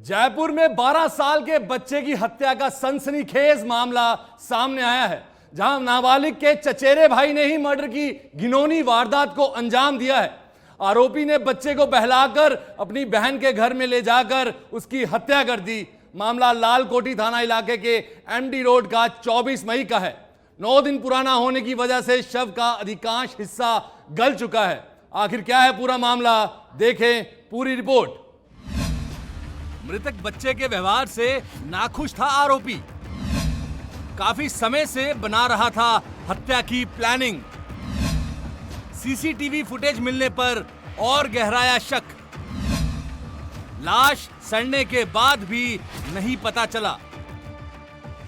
जयपुर में 12 साल के बच्चे की हत्या का सनसनीखेज मामला सामने आया है, जहां नाबालिग के चचेरे भाई ने ही मर्डर की घिनौनी वारदात को अंजाम दिया है। आरोपी ने बच्चे को बहलाकर अपनी बहन के घर में ले जाकर उसकी हत्या कर दी। मामला लालकोठी थाना इलाके के एमडी रोड का 24 मई का है। 9 दिन पुराना होने की वजह से शव का अधिकांश हिस्सा गल चुका है। आखिर क्या है पूरा मामला, देखें पूरी रिपोर्ट। मृतक बच्चे के व्यवहार से नाखुश था आरोपी। काफी समय से बना रहा था हत्या की प्लानिंग। सीसीटीवी फुटेज मिलने पर और गहराया शक। लाश सड़ने के बाद भी नहीं पता चला।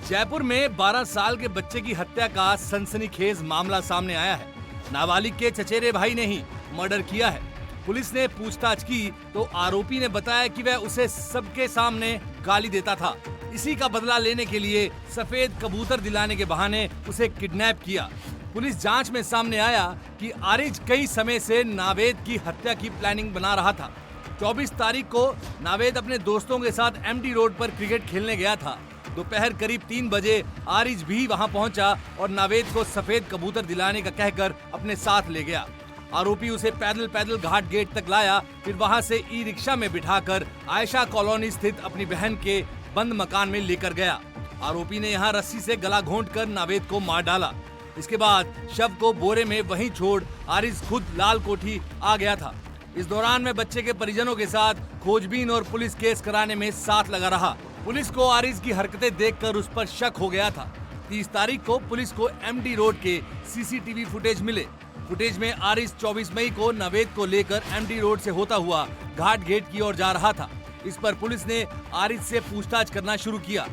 जयपुर में 12 साल के बच्चे की हत्या का सनसनीखेज मामला सामने आया है। नाबालिग के चचेरे भाई ने ही मर्डर किया है। पुलिस ने पूछताछ की तो आरोपी ने बताया कि वह उसे सबके सामने गाली देता था। इसी का बदला लेने के लिए सफेद कबूतर दिलाने के बहाने उसे किडनैप किया। पुलिस जांच में सामने आया कि आरिज कई समय से नावेद की हत्या की प्लानिंग बना रहा था। 24 तारीख को नावेद अपने दोस्तों के साथ एमडी रोड पर क्रिकेट खेलने गया था। दोपहर करीब 3 बजे आरिज भी वहां पहुंचा और नावेद को सफेद कबूतर दिलाने का कहकर अपने साथ ले गया। आरोपी उसे पैदल पैदल घाट गेट तक लाया, फिर वहां से ई रिक्शा में बिठाकर आयशा कॉलोनी स्थित अपनी बहन के बंद मकान में लेकर गया। आरोपी ने यहां रस्सी से गला घोंटकर नावेद को मार डाला। इसके बाद शव को बोरे में वहीं छोड़ आरिज खुद लालकोठी आ गया था। इस दौरान मैं बच्चे के परिजनों के साथ खोजबीन और पुलिस केस कराने में साथ लगा रहा। पुलिस को आरिज की हरकतें देखकर उस पर शक हो गया था। 30 तारीख को पुलिस को एमडी रोड के सीसीटीवी फुटेज मिले। फुटेज में आरिज 24 मई को नावेद को लेकर एमडी रोड से होता हुआ घाट गेट की ओर जा रहा था। इस पर पुलिस ने आरिज से पूछताछ करना शुरू किया।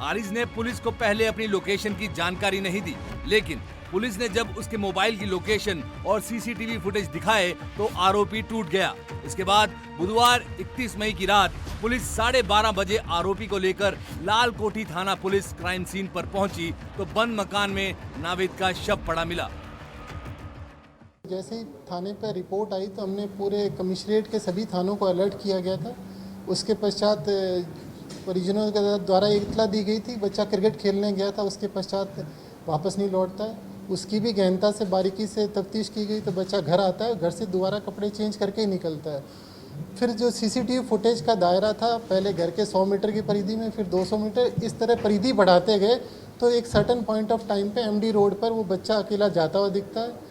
आरिज ने पुलिस को पहले अपनी लोकेशन की जानकारी नहीं दी, लेकिन पुलिस ने जब उसके मोबाइल की लोकेशन और सीसीटीवी फुटेज दिखाए तो आरोपी टूट गया। इसके बाद बुधवार 31 मई की रात पुलिस 12:30 बजे आरोपी को लेकर लालकोठी थाना पुलिस क्राइम सीन पर पहुंची तो बंद मकान में नावेद का शव पड़ा मिला। जैसे ही थाने पर रिपोर्ट आई तो हमने पूरे कमिश्नरेट के सभी थानों को अलर्ट किया गया था। उसके पश्चात परिजनों के द्वारा इत्तला दी गई थी बच्चा क्रिकेट खेलने गया था, उसके पश्चात वापस नहीं लौटता है। उसकी भी गहनता से बारीकी से तफ्तीश की गई तो बच्चा घर आता है, घर से दोबारा कपड़े चेंज करके ही निकलता है। फिर जो सीसीटीवी फुटेज का दायरा था, पहले घर के 100 मीटर की परिधि में, फिर 200 मीटर, इस तरह परिधि बढ़ाते गए तो एक सर्टन पॉइंट ऑफ टाइम पे एमडी रोड पर वो बच्चा अकेला जाता हुआ दिखता है।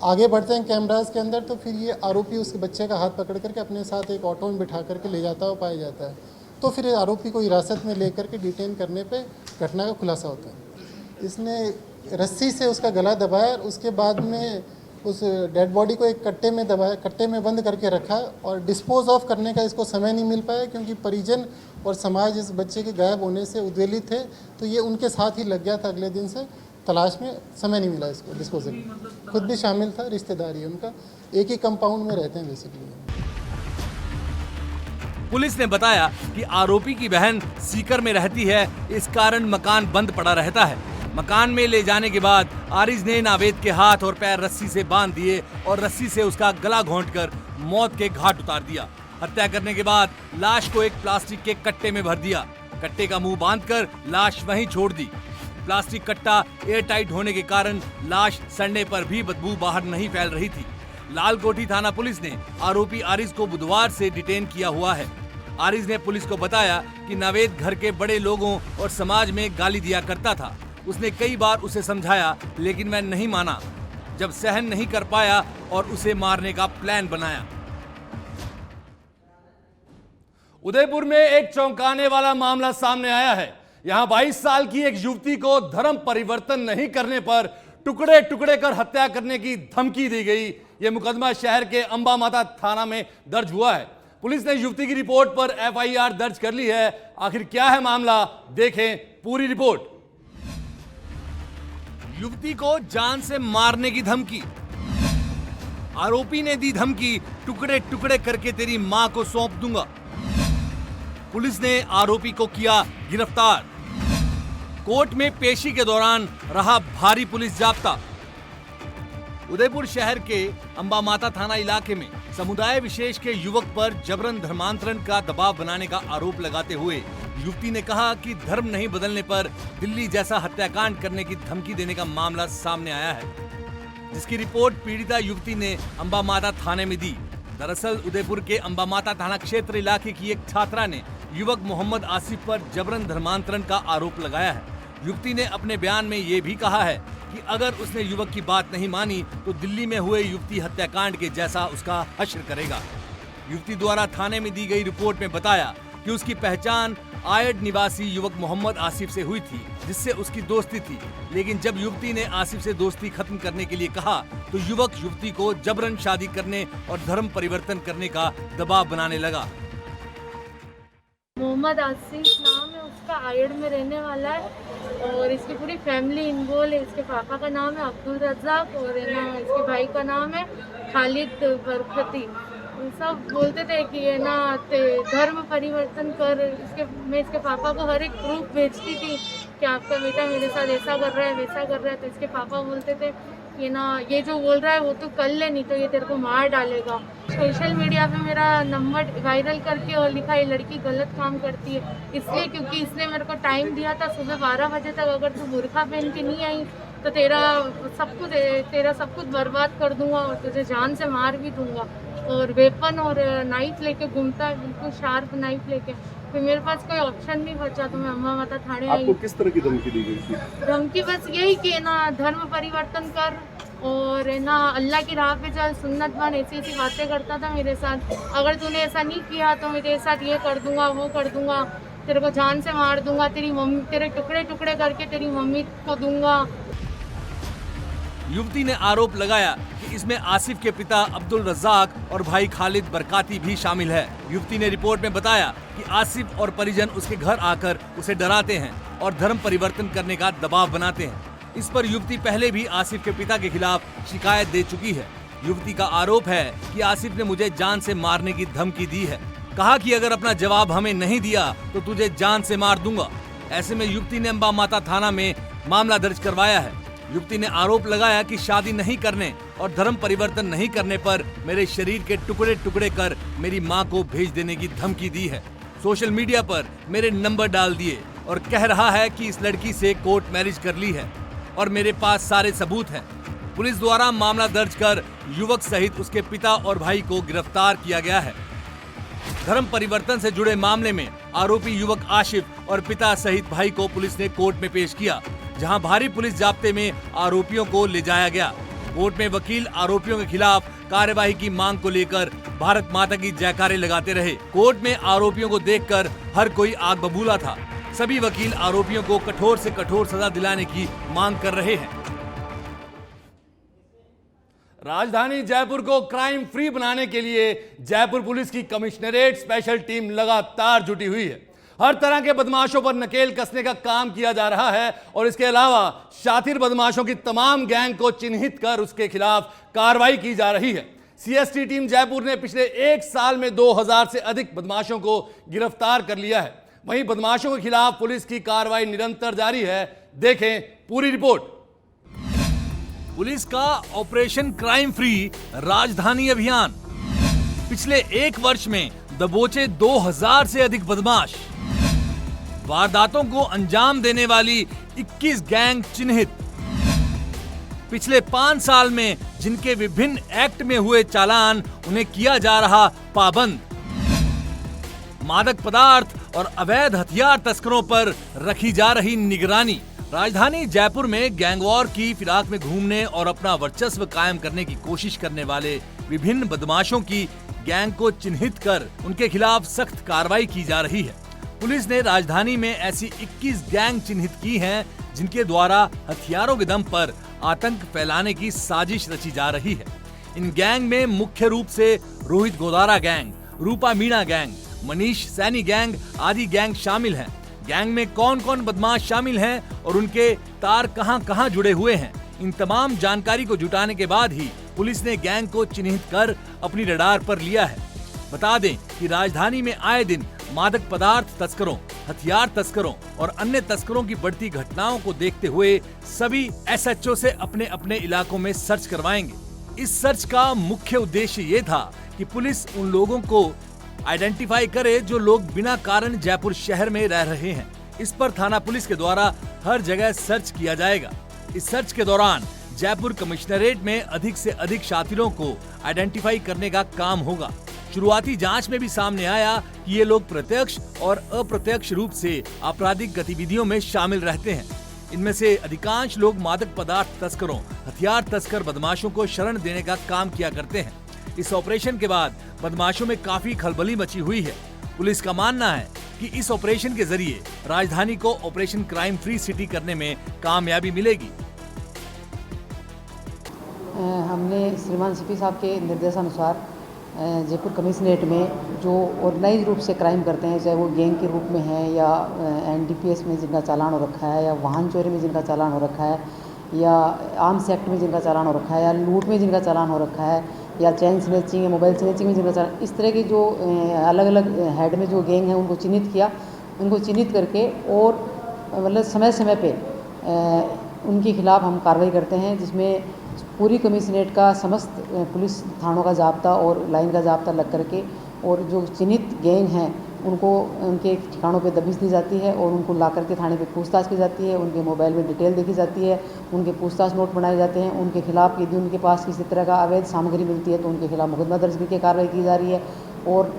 आगे बढ़ते हैं कैमरास के अंदर तो फिर ये आरोपी उस बच्चे का हाथ पकड़ करके अपने साथ एक ऑटो में बिठा करके ले जाता हुआ पाया जाता है। तो फिर आरोपी को हिरासत में लेकर के डिटेन करने पे घटना का खुलासा होता है। इसने रस्सी से उसका गला दबाया, उसके बाद में उस डेड बॉडी को एक कट्टे में दबाया, कट्टे में बंद करके रखा और डिस्पोज ऑफ करने का इसको समय नहीं मिल पाया क्योंकि परिजन और समाज इस बच्चे के गायब होने से उद्वेलित थे। तो ये उनके साथ ही लग गया था। अगले दिन से तलाश में समय नहीं मिला इसको डिस्पोजल। खुद भी शामिल था, रिश्तेदारी उनका, एक ही कंपाउंड में रहते हैं बेसिकली। पुलिस ने बताया कि आरोपी की बहन सीकर में रहती है, इस कारण मकान बंद पड़ा रहता है। मकान में ले जाने के बाद आरिज ने नावेद के हाथ और पैर रस्सी से बांध दिए और रस्सी से उसका गला घोंटकर मौत के घाट उतार दिया। हत्या करने के बाद लाश को एक प्लास्टिक के कट्टे में भर दिया। कट्टे का मुंह बांधकर लाश वहीं छोड़ दी। प्लास्टिक कट्टा एयर टाइट होने के कारण लाश सड़ने पर भी बदबू बाहर नहीं फैल रही थी। लालकोठी थाना पुलिस ने आरोपी आरिज को बुधवार से डिटेन किया हुआ है। आरिज ने पुलिस को बताया कि नावेद घर के बड़े लोगों और समाज में गाली दिया करता था। उसने कई बार उसे समझाया लेकिन मैं नहीं माना। जब सहन नहीं कर पाया और उसे मारने का प्लान बनाया। उदयपुर में एक चौंकाने वाला मामला सामने आया है। यहां 22 साल की एक युवती को धर्म परिवर्तन नहीं करने पर टुकड़े टुकड़े कर हत्या करने की धमकी दी गई। यह मुकदमा शहर के अंबा माता थाना में दर्ज हुआ है। पुलिस ने युवती की रिपोर्ट पर एफआईआर दर्ज कर ली है। आखिर क्या है मामला, देखें पूरी रिपोर्ट। युवती को जान से मारने की धमकी। आरोपी ने दी धमकी, टुकड़े टुकड़े करके तेरी मां को सौंप दूंगा। पुलिस ने आरोपी को किया गिरफ्तार। कोर्ट में पेशी के दौरान रहा भारी पुलिस जाब्ता। उदयपुर शहर के अंबा माता थाना इलाके में समुदाय विशेष के युवक पर जबरन धर्मांतरण का दबाव बनाने का आरोप लगाते हुए युवती ने कहा कि धर्म नहीं बदलने पर दिल्ली जैसा हत्याकांड करने की धमकी देने का मामला सामने आया है, जिसकी रिपोर्ट पीड़िता युवती ने अंबा माता थाने में दी। दरअसल उदयपुर के अंबा माता थाना क्षेत्र इलाके की एक छात्रा ने युवक मोहम्मद आसिफ पर जबरन धर्मांतरण का आरोप लगाया है। युवती ने अपने बयान में ये भी कहा है कि अगर उसने युवक की बात नहीं मानी तो दिल्ली में हुए युवती हत्याकांड के जैसा उसका हश्र करेगा। युवती द्वारा थाने में दी गई रिपोर्ट में बताया कि उसकी पहचान आयड निवासी युवक मोहम्मद आसिफ से हुई थी, जिससे उसकी दोस्ती थी। लेकिन जब युवती ने आसिफ से दोस्ती खत्म करने के लिए कहा तो युवक युवती को जबरन शादी करने और धर्म परिवर्तन करने का दबाव बनाने लगा। मोहम्मद आसिफ नाम है उसका, आयड में रहने वाला है और इसकी पूरी फैमिली इन्वॉल्व है। इसके पापा का नाम है अब्दुल रज़ाक और इसके भाई का नाम है खालिद बरकती। सब बोलते थे कि ये ना धर्म परिवर्तन कर। मैं इसके पापा को हर एक प्रूफ भेजती थी कि आपका बेटा मेरे साथ ऐसा कर रहा है वैसा कर रहा है, तो इसके पापा बोलते थे कि ना ये जो बोल रहा है वो तो कर ले, नहीं तो ये तेरे को मार डालेगा। सोशल मीडिया पे मेरा नंबर वायरल करके और लिखा ये लड़की गलत काम करती है, इसलिए क्योंकि इसने मेरे को टाइम दिया था सुबह 12 बजे तक, अगर तू बुरखा पहन के नहीं आई तो तेरा सब कुछ बर्बाद कर दूंगा और तुझे जान से मार भी दूंगा। और वेपन और नाइफ लेके घूमता है, बिल्कुल शार्प नाइफ लेके। फिर मेरे पास कोई ऑप्शन नहीं बचा तो मैं अम्मा माता थाने आई। आपको किस तरह की धमकी दी गई थी? धमकी बस यही कि ना धर्म परिवर्तन कर और ना अल्लाह की राह पे चल, सुन्नत बन, ऐसी बातें करता था मेरे साथ। अगर तूने ऐसा नहीं किया तो मैं तेरे साथ ये कर दूंगा वो कर दूंगा, तेरे को जान से मार दूंगा, तेरी मम्मी तेरे टुकड़े टुकड़े करके तेरी मम्मी को दूंगा। युवती ने आरोप लगाया कि इसमें आसिफ के पिता अब्दुल रज़ाक और भाई खालिद बरकाती भी शामिल है। युवती ने रिपोर्ट में बताया कि आसिफ और परिजन उसके घर आकर उसे डराते हैं और धर्म परिवर्तन करने का दबाव बनाते हैं। इस पर युवती पहले भी आसिफ के पिता के खिलाफ शिकायत दे चुकी है। युवती का आरोप है कि आसिफ ने मुझे जान से मारने की धमकी दी है, कहा कि अगर अपना जवाब हमें नहीं दिया तो तुझे जान से मार दूंगा। ऐसे में युवती ने अंबा माता थाना में मामला दर्ज करवाया है। युवती ने आरोप लगाया कि शादी नहीं करने और धर्म परिवर्तन नहीं करने पर मेरे शरीर के टुकड़े टुकड़े कर मेरी मां को भेज देने की धमकी दी है। सोशल मीडिया पर मेरे नंबर डाल दिए और कह रहा है कि इस लड़की से कोर्ट मैरिज कर ली है और मेरे पास सारे सबूत हैं। पुलिस द्वारा मामला दर्ज कर युवक सहित उसके पिता और भाई को गिरफ्तार किया गया है। धर्म परिवर्तन से जुड़े मामले में आरोपी युवक आशिफ और पिता सहित भाई को पुलिस ने कोर्ट में पेश किया, जहां भारी पुलिस जाब्ते में आरोपियों को ले जाया गया। कोर्ट में वकील आरोपियों के खिलाफ कार्यवाही की मांग को लेकर भारत माता की जयकारे लगाते रहे। कोर्ट में आरोपियों को देखकर हर कोई आग बबूला था। सभी वकील आरोपियों को कठोर से कठोर सजा दिलाने की मांग कर रहे हैं। राजधानी जयपुर को क्राइम फ्री बनाने के लिए जयपुर पुलिस की कमिश्नरेट स्पेशल टीम लगातार जुटी हुई है। हर तरह के बदमाशों पर नकेल कसने का काम किया जा रहा है और इसके अलावा शातिर बदमाशों की तमाम गैंग को चिन्हित कर उसके खिलाफ कार्रवाई की जा रही है। सीएसटी टीम जयपुर ने पिछले 1 साल में 2000 से अधिक बदमाशों को गिरफ्तार कर लिया है। वहीं बदमाशों के खिलाफ पुलिस की कार्रवाई निरंतर जारी है। देखें पूरी रिपोर्ट। पुलिस का ऑपरेशन क्राइम फ्री राजधानी अभियान। पिछले 1 वर्ष में दबोचे 2000 से अधिक बदमाश। वारदातों को अंजाम देने वाली 21 गैंग चिन्हित। पिछले 5 साल में जिनके विभिन्न एक्ट में हुए चालान उन्हें किया जा रहा पाबंद। मादक पदार्थ और अवैध हथियार तस्करों पर रखी जा रही निगरानी। राजधानी जयपुर में गैंगवॉर की फिराक में घूमने और अपना वर्चस्व कायम करने की कोशिश करने वाले विभिन्न बदमाशों की गैंग को चिन्हित कर उनके खिलाफ सख्त कार्रवाई की जा रही है। पुलिस ने राजधानी में ऐसी 21 गैंग चिन्हित की हैं जिनके द्वारा हथियारों के दम पर आतंक फैलाने की साजिश रची जा रही है। इन गैंग में मुख्य रूप से रोहित गोदारा गैंग, रूपा मीणा गैंग, मनीष सैनी गैंग आदि गैंग शामिल हैं। गैंग में कौन कौन बदमाश शामिल हैं और उनके तार कहां कहां जुड़े हुए हैं, इन तमाम जानकारी को जुटाने के बाद ही पुलिस ने गैंग को चिन्हित कर अपनी रडार पर लिया है। बता दें कि राजधानी में आए दिन मादक पदार्थ तस्करों, हथियार तस्करों और अन्य तस्करों की बढ़ती घटनाओं को देखते हुए सभी एसएचओ से अपने अपने इलाकों में सर्च करवाएंगे। इस सर्च का मुख्य उद्देश्य ये था कि पुलिस उन लोगों को आइडेंटिफाई करे जो लोग बिना कारण जयपुर शहर में रह रहे हैं। इस पर थाना पुलिस के द्वारा हर जगह सर्च किया जाएगा। इस सर्च के दौरान जयपुर कमिश्नरेट में अधिक से अधिक शातिरों को आइडेंटिफाई करने का काम होगा। शुरुआती जांच में भी सामने आया कि ये लोग प्रत्यक्ष और अप्रत्यक्ष रूप से आपराधिक गतिविधियों में शामिल रहते हैं। इनमें से अधिकांश लोग मादक पदार्थ तस्करों, हथियार तस्कर बदमाशों को शरण देने का काम किया करते हैं। इस ऑपरेशन के बाद बदमाशों में काफी खलबली मची हुई है। पुलिस का मानना है कि इस ऑपरेशन के जरिए राजधानी को ऑपरेशन क्राइम फ्री सिटी करने में कामयाबी मिलेगी। हमने श्रीमान सीपी साहब के निर्देशानुसार जयपुर कमिश्नरेट में जो ऑर्गेनाइज रूप से क्राइम करते हैं, चाहे वो गैंग के रूप में है या एनडीपीएस में जिनका चालान हो रखा है, या वाहन चोरी में जिनका चालान हो रखा है, या आर्म्स एक्ट में जिनका चालान हो रखा है, या लूट में जिनका चालान हो रखा है, या चैन स्नैचिंग या मोबाइल स्नैचिंग में जिनका चालान, इस तरह की जो अलग अलग हेड में जो गैंग है उनको चिन्हित किया। उनको चिन्हित करके और मतलब समय समय पे उनके खिलाफ हम कार्रवाई करते हैं, जिसमें पूरी कमिश्नरेट का समस्त पुलिस थानों का जाब्ता और लाइन का जाब्ता लग करके और जो चिन्हित गैंग हैं उनको उनके ठिकानों पे दबिश दी जाती है और उनको ला करके थाने पे पूछताछ की जाती है। उनके मोबाइल में डिटेल देखी जाती है, उनके पूछताछ नोट बनाए जाते हैं। उनके खिलाफ यदि उनके पास किसी तरह का अवैध सामग्री मिलती है तो उनके खिलाफ मुकदमा दर्ज करके कार्रवाई की जा रही है और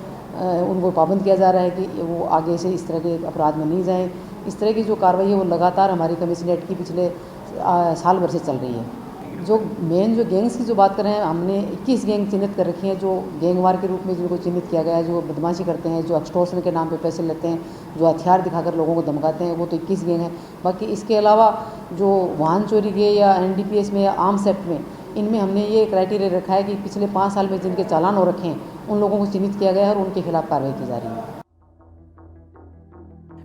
उनको पाबंद किया जा रहा है कि वो आगे से इस तरह के अपराध में नहीं जाएँ। इस तरह की जो कार्रवाई है वो लगातार हमारी कमिश्नरेट की पिछले साल भर से चल रही है। जो मेन जो गैंग्स की जो बात कर रहे हैं, हमने 21 गैंग चिन्हित कर रखी हैं जो गैंगवार के रूप में जिनको चिन्हित किया गया है, जो बदमाशी करते हैं, जो एक्सटॉर्शन के नाम पे पैसे लेते हैं, जो हथियार दिखाकर लोगों को धमकाते हैं, वो तो 21 गैंग हैं। बाकी इसके अलावा जो वाहन चोरी के या एनडीपीएस में या आर्म्स एक्ट में, इनमें हमने ये क्राइटेरिया रखा है कि पिछले 5 साल में जिनके चालान हो रखे हैं उन लोगों को चिन्हित किया गया है और उनके खिलाफ कार्रवाई की जा रही है।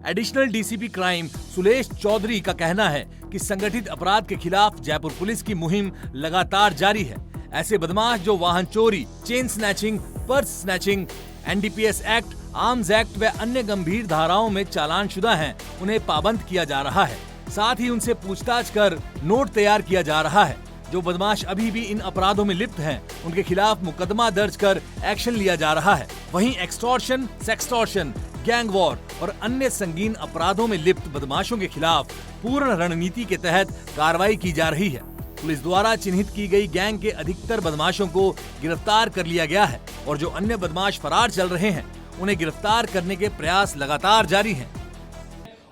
Additional DCP crime Sulesh Chaudhary का कहना है कि संगठित अपराध के खिलाफ जयपुर पुलिस की मुहिम लगातार जारी है। ऐसे बदमाश जो वाहन चोरी, chain snatching, purse snatching, NDPS act, arms act व अन्य गंभीर धाराओं में चालान शुदा हैं, उन्हें पाबंद किया जा रहा है। साथ ही उनसे पूछताछ कर नोट तैयार किया जा रहा है। जो बदमाश अभी भी इन अपराधों में लिप्त हैं, उनके खिलाफ मुकदमा दर्ज कर एक्शन लिया जा रहा है। वहीं एक्सटॉर्शन, सेक्सटॉर्शन, गैंग वॉर और अन्य संगीन अपराधों में लिप्त बदमाशों के खिलाफ पूर्ण रणनीति के तहत कार्रवाई की जा रही है। पुलिस द्वारा चिन्हित की गई गैंग के अधिकतर बदमाशों को गिरफ्तार कर लिया गया है और जो अन्य बदमाश फरार चल रहे हैं उन्हें गिरफ्तार करने के प्रयास लगातार जारी हैं।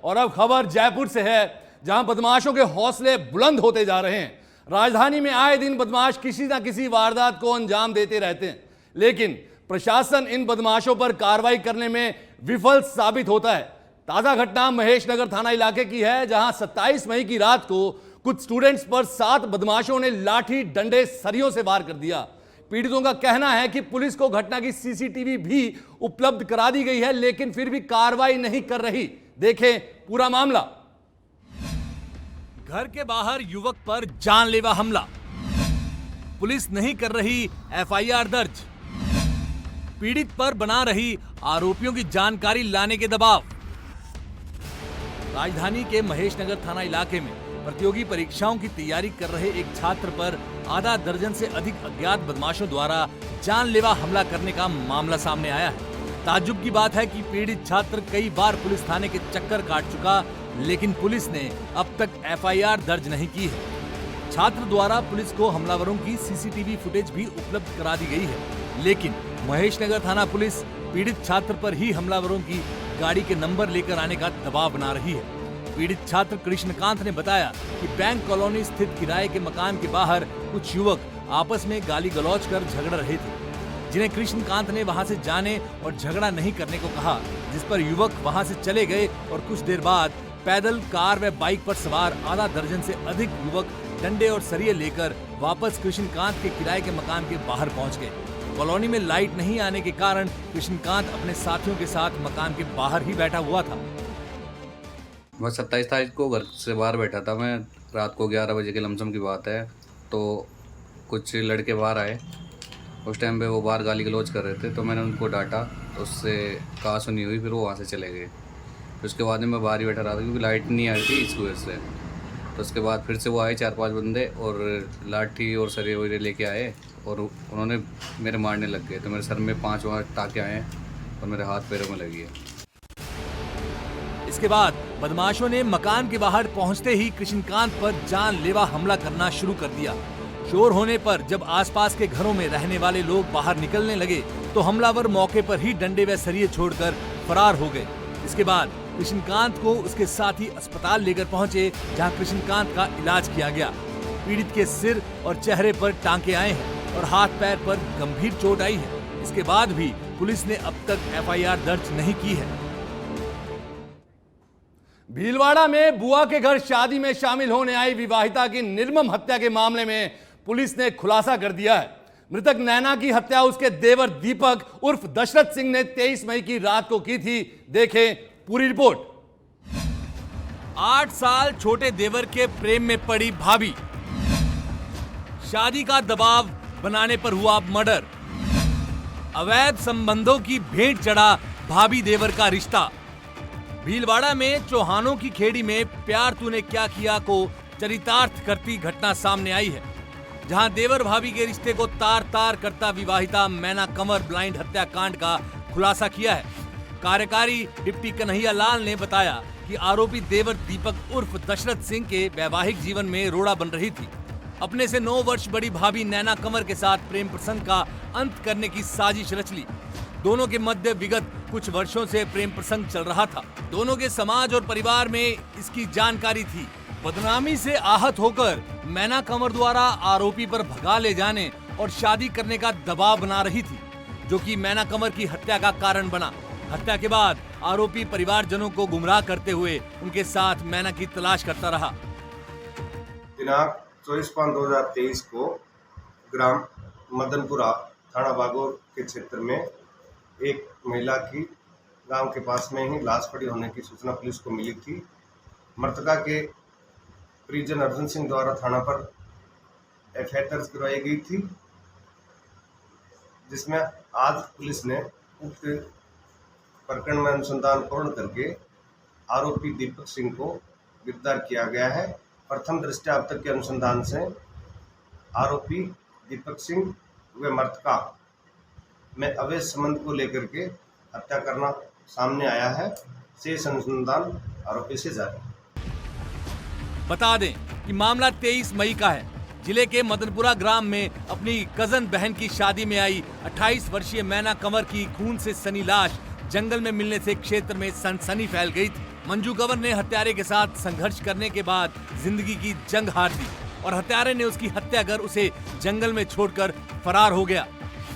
और अब खबर जयपुर से है, जहां बदमाशों के हौसले बुलंद होते जा रहे हैं। राजधानी में आए दिन बदमाश किसी न किसी वारदात को अंजाम देते रहते हैं, लेकिन प्रशासन इन बदमाशों पर कार्रवाई करने में विफल साबित होता है। ताजा घटना महेश नगर थाना इलाके की है, जहां 27 मई की रात को कुछ स्टूडेंट्स पर 7 बदमाशों ने लाठी, डंडे, सरियों से वार कर दिया। पीड़ितों का कहना है कि पुलिस को घटना की सीसीटीवी भी उपलब्ध करा दी गई है, लेकिन फिर भी कार्रवाई नहीं कर रही। देखें पूरा मामला। घर के बाहर युवक पर जानलेवा हमला, पुलिस नहीं कर रही एफआईआर दर्ज। पीड़ित पर बना रही आरोपियों की जानकारी लाने के दबाव। राजधानी के महेश नगर थाना इलाके में प्रतियोगी परीक्षाओं की तैयारी कर रहे एक छात्र पर आधा दर्जन से अधिक अज्ञात बदमाशों द्वारा जानलेवा हमला करने का मामला सामने आया है। ताज्जुब की बात है कि पीड़ित छात्र कई बार पुलिस थाने के चक्कर काट चुका, लेकिन पुलिस ने अब तक एफआईआर दर्ज नहीं की है। छात्र द्वारा पुलिस को हमलावरों की सीसीटीवी फुटेज भी उपलब्ध करा दी गई है, लेकिन महेश नगर थाना पुलिस पीड़ित छात्र पर ही हमलावरों की गाड़ी के नंबर लेकर आने का दबाव बना रही है। पीड़ित छात्र कृष्णकांत ने बताया कि बैंक कॉलोनी स्थित किराए के मकान के बाहर कुछ युवक आपस में गाली गलौज कर झगड़ रहे थे, जिन्हें कृष्णकांत ने वहां से जाने और झगड़ा नहीं करने को कहा, जिस पर युवक वहां से चले गए और कुछ देर बाद पैदल, कार व बाइक पर सवार आधा दर्जन से अधिक युवक डंडे और सरिये लेकर वापस कृष्णकांत के किराए के मकान के बाहर पहुंच गए। कॉलोनी में लाइट नहीं आने के कारण कृष्णकांत अपने साथियों के साथ मकान के बाहर ही बैठा हुआ था। मैं 27 तारीख को घर से बाहर बैठा था। मैं रात को 11 बजे के लमसम की बात है, तो कुछ लड़के बाहर आए उस टाइम पे वो बाहर गाली गलौज कर रहे थे, तो मैंने उनको डांटा, तो उससे कहा सुनी हुई, फिर वो वहाँ से चले गए। फिर उसके बाद में मैं बाहर ही बैठा रहा था क्योंकि लाइट नहीं आई थी इस वजह से। तो उसके बाद फिर से वो आए 4-5 बंदे और लाठी और सरे वगैरह लेके आए और उन्होंने मेरे मारने लग गए। तो मेरे सर में 5 टाँके आए हैं और मेरे हाथ पैरों में लगी है। इसके बाद बदमाशों ने मकान के बाहर पहुंचते ही कृष्णकांत पर जानलेवा हमला करना शुरू कर दिया। शोर होने पर जब आसपास के घरों में रहने वाले लोग बाहर निकलने लगे तो हमलावर मौके पर ही डंडे व सरिये छोड़कर फरार हो गए। इसके बाद कृष्णकांत को उसके साथी अस्पताल लेकर पहुंचे, जहां कृष्णकांत का इलाज किया गया। पीड़ित के सिर और चेहरे पर टांके आए हैं और हाथ पैर पर गंभीर चोट आई है। इसके बाद भी पुलिस ने अब तक FIR दर्ज नहीं की है। भीलवाड़ा में बुआ के घर शादी में शामिल होने आई विवाहिता की निर्मम हत्या के मामले में पुलिस ने खुलासा कर दिया है। मृतक नैना की हत्या उसके देवर दीपक उर्फ दशरथ सिंह ने 23 मई की रात को की थी। देखें पूरी रिपोर्ट। 8 साल छोटे देवर के प्रेम में पड़ी भाभी, शादी का दबाव बनाने पर हुआ मर्डर, अवैध संबंधों की भेंट चढ़ा भाभी देवर का रिश्ता। भीलवाड़ा में चौहानों की खेड़ी में प्यार तूने क्या किया को चरितार्थ करती घटना सामने आई है, जहां देवर भाभी के रिश्ते को तार तार करता विवाहिता मैना कंवर ब्लाइंड हत्याकांड का खुलासा किया है। कार्यकारी डिप्टी कन्हैया लाल ने बताया कि आरोपी देवर दीपक उर्फ दशरथ सिंह के वैवाहिक जीवन में रोड़ा बन रही थी। अपने से 9 वर्ष बड़ी भाभी नैना कंवर के साथ प्रेम प्रसंग का अंत करने की साजिश रच ली। दोनों के मध्य विगत कुछ वर्षों से प्रेम प्रसंग चल रहा था। दोनों के समाज और परिवार में इसकी जानकारी थी। बदनामी से आहत होकर मैना कंवर द्वारा आरोपी पर भगा ले जाने और शादी करने का दबाव बना रही थी, जो कि मैना कंवर की हत्या का कारण बना। हत्या के बाद आरोपी परिवारजनों को गुमराह करते हुए उनके साथ मैना की तलाश करता रहा। दिनांक 24/5/2023 को ग्राम मदनपुरा थाना बागोर के क्षेत्र में एक महिला की गांव के पास में ही लाश पड़ी होने की सूचना पुलिस को मिली थी। मृतका के परिजन अर्जुन सिंह द्वारा थाना पर FIR दर्ज करवाई गई थी, जिसमें आज पुलिस ने उक्त प्रकरण में अनुसंधान पूर्ण करके आरोपी दीपक सिंह को गिरफ्तार किया गया है। प्रथम दृष्टया अब तक के अनुसंधान से आरोपी दीपक सिंह व मृतका में अवैध संबंध को लेकर के हत्या करना सामने आया है। शेष अनुसंधान आरोपी से जारी। बता दें कि मामला 23 मई का है। जिले के मदनपुरा ग्राम में अपनी कजन बहन की शादी में आई 28 वर्षीय मैना कंवर की खून से सनी लाश जंगल में मिलने से क्षेत्र में सनसनी फैल गई थी। मंजू कंवर ने हत्यारे के साथ संघर्ष करने के बाद जिंदगी की जंग हार दी और हत्यारे ने उसकी हत्या कर उसे जंगल में छोड़कर फरार हो गया।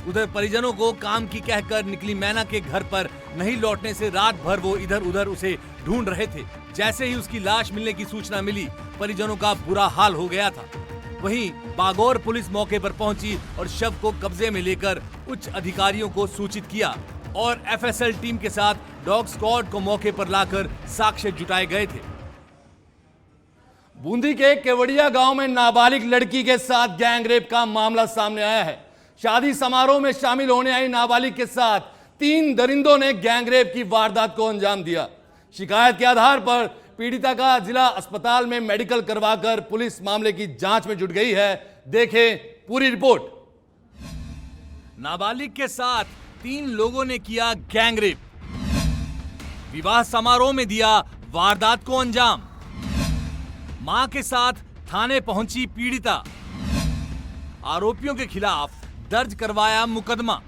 उधर परिजनों को काम की कहकर निकली मैना के घर पर नहीं लौटने से रात भर वो इधर उधर उसे ढूंढ रहे थे। जैसे ही उसकी लाश मिलने की सूचना मिली, परिजनों का बुरा हाल हो गया था। वहीं बागौर पुलिस मौके पर पहुंची और शव को कब्जे में लेकर उच्च अधिकारियों को सूचित किया और FSL टीम के साथ डॉग स्क्वाड को मौके पर लाकर साक्ष्य जुटाए गए थे। बूंदी के केवड़िया गांव में नाबालिग लड़की के साथ गैंगरेप का मामला सामने आया है। शादी समारोह में शामिल होने आई नाबालिग के साथ 3 दरिंदों ने गैंगरेप की वारदात को अंजाम दिया। शिकायत के आधार पर पीड़िता का जिला अस्पताल में मेडिकल करवाकर पुलिस मामले की जांच में जुट गई है। देखें पूरी रिपोर्ट। नाबालिग के साथ 3 लोगों ने किया गैंगरेप, विवाह समारोह में दिया वारदात को अंजाम, मां के साथ थाने पहुंची पीड़िता, आरोपियों के खिलाफ दर्ज करवाया मुकदमा।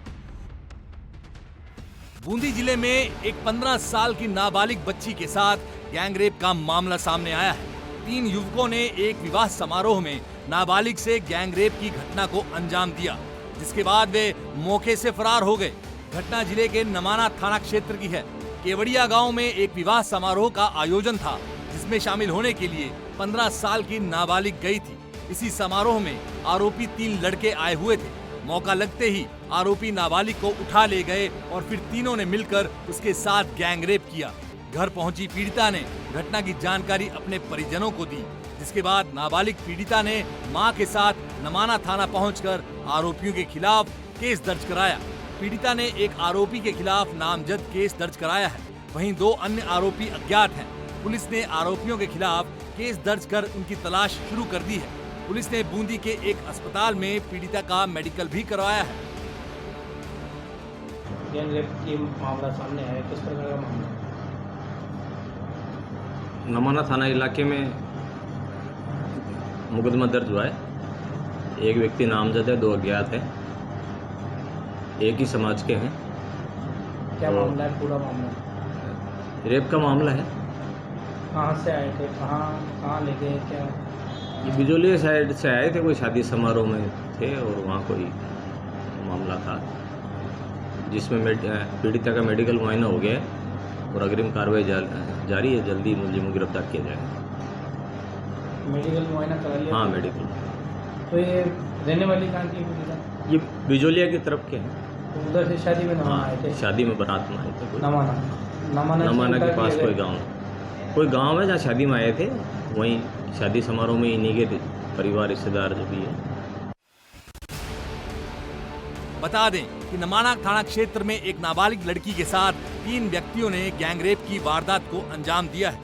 बूंदी जिले में एक 15 साल की नाबालिग बच्ची के साथ गैंगरेप का मामला सामने आया है। 3 युवकों ने एक विवाह समारोह में नाबालिग से गैंगरेप की घटना को अंजाम दिया, जिसके बाद वे मौके से फरार हो गए। घटना जिले के नमाना थाना क्षेत्र की है। केवड़िया गांव में एक विवाह समारोह का आयोजन था, जिसमें शामिल होने के लिए 15 साल की नाबालिग गई थी। इसी समारोह में आरोपी 3 लड़के आए हुए थे। मौका लगते ही आरोपी नाबालिग को उठा ले गए और फिर तीनों ने मिलकर उसके साथ गैंगरेप किया। घर पहुंची पीड़िता ने घटना की जानकारी अपने परिजनों को दी, जिसके बाद नाबालिग पीड़िता ने मां के साथ नमाना थाना पहुंचकर आरोपियों के खिलाफ केस दर्ज कराया। पीड़िता ने एक आरोपी के खिलाफ नामजद केस दर्ज कराया है, वहीं 2 अन्य आरोपी अज्ञात हैं। पुलिस ने आरोपियों के खिलाफ केस दर्ज कर उनकी तलाश शुरू कर दी है। पुलिस ने बूंदी के एक अस्पताल में पीड़िता का मेडिकल भी करवाया है। गैंग रेप की मामला सामने आया, किस प्रकार का मामला? नमाना थाना इलाके में मुकदमा दर्ज हुआ है। एक व्यक्ति नामजद है, 2 अज्ञात है, एक ही समाज के हैं। क्या मामला है? पूरा मामला रेप का मामला है। कहाँ से आए थे, कहाँ ले गए, क्या? ये बिजोली साइड से आए थे, कोई शादी समारोह में थे और वहाँ कोई मामला था जिसमें पीड़िता का मेडिकल मुआयना हो गया है और अग्रिम कार्रवाई जारी है। जल्दी मुलजिम को गिरफ्तार किया जाएगा। मेडिकल मुआयना करा लिया? हाँ, मेडिकल। तो ये रहने वाली कहाँ की पीड़िता? ये बिजोलिया की तरफ के हैं। तो उधर से शादी में नमाना आए थे? शादी में बारात में आए थे। नमाना के पास कोई गांव है जहाँ शादी में आए थे, वहीं शादी समारोह में इन्हीं के परिवार रिश्तेदार जो भी है। बता दें कि नमाना थाना क्षेत्र में एक नाबालिग लड़की के साथ 3 व्यक्तियों ने गैंगरेप की वारदात को अंजाम दिया है।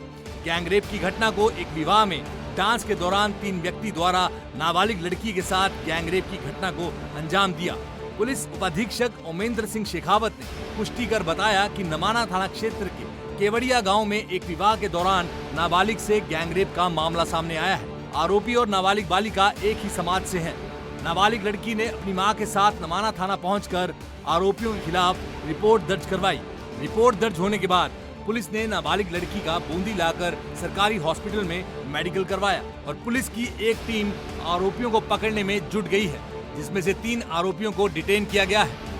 गैंगरेप की घटना को एक विवाह में डांस के दौरान 3 व्यक्ति द्वारा नाबालिग लड़की के साथ गैंगरेप की घटना को अंजाम दिया। पुलिस उपाधीक्षक ओमेंद्र सिंह शेखावत ने पुष्टि कर बताया कि नमाना थाना क्षेत्र के केवड़िया गांव में एक विवाह के दौरान नाबालिग से गैंगरेप का मामला सामने आया है। आरोपी और नाबालिग बालिका एक ही समाज से हैं। नाबालिग लड़की ने अपनी मां के साथ नमाना थाना पहुंचकर आरोपियों के खिलाफ रिपोर्ट दर्ज करवाई। रिपोर्ट दर्ज होने के बाद पुलिस ने नाबालिग लड़की का बूंदी लाकर सरकारी हॉस्पिटल में मेडिकल करवाया और पुलिस की एक टीम आरोपियों को पकड़ने में जुट गई है, जिसमें से 3 आरोपियों को डिटेन किया गया है।